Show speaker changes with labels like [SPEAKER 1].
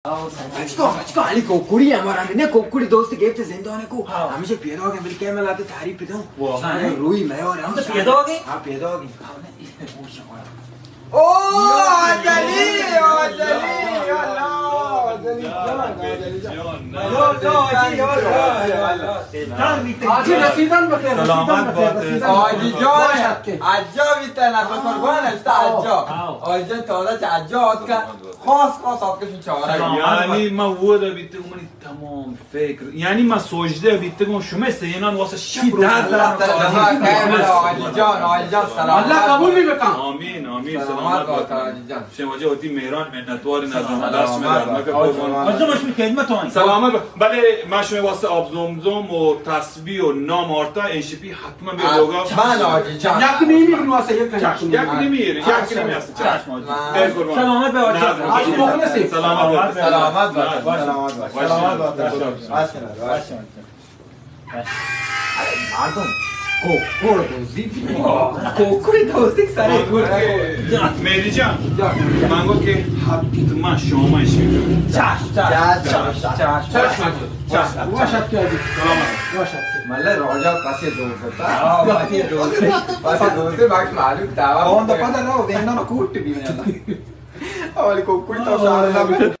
[SPEAKER 1] Faccico ali kokkuri amara ne kokkuri dost gifte zindone ko हमेशा पियदोगे मिल के मैं लाते तारीफ पे दूं रूही मैं और हम
[SPEAKER 2] पियदोगे
[SPEAKER 1] हां पियदोगे
[SPEAKER 2] ओ जली
[SPEAKER 1] आजी रसीदन बते
[SPEAKER 2] सलामत
[SPEAKER 3] آجی جان عجا بیتن تو قربان است عجا آجا تازه عجا آد که خاص آب کشون چاره
[SPEAKER 4] یعنی ما ودا بیتگم من تمام فکر یعنی ما سوجده بیتگم شما استینان واسه شب رو
[SPEAKER 3] آجی جان سلام
[SPEAKER 1] الله قبول می بکن
[SPEAKER 4] آمین آمین
[SPEAKER 3] سلامت
[SPEAKER 4] سلامت
[SPEAKER 3] باشه
[SPEAKER 4] باشه
[SPEAKER 3] آجی جان
[SPEAKER 4] شما جوتی مهران منتوار ندارم دست میدارم
[SPEAKER 2] آجا باش می خدمت آین
[SPEAKER 4] سلامت بله ما شما واسه آب زمزم و تسبیح و نام آرتا انشپی حتما به لوگا
[SPEAKER 3] من آجی جان
[SPEAKER 1] یک نمیریم واسه یک
[SPEAKER 4] یک نمیره یک نمیره
[SPEAKER 2] چشم آجا سلامت به آجا
[SPEAKER 1] آجی مخلصی
[SPEAKER 4] سلامت
[SPEAKER 3] سلامت باشه سلامت باشه
[SPEAKER 1] مردم کوکور دوزی کوکوری دوستی سری
[SPEAKER 4] مهدی جان من گفت که حتما شما انشپی
[SPEAKER 1] چشم واشد کردی
[SPEAKER 3] مله راجع پسی دوسته پسی دوسته باید معلوم دعوا
[SPEAKER 1] آن دپا در رو دینا کوٹ بیونه
[SPEAKER 3] ولی کوکوی تو سال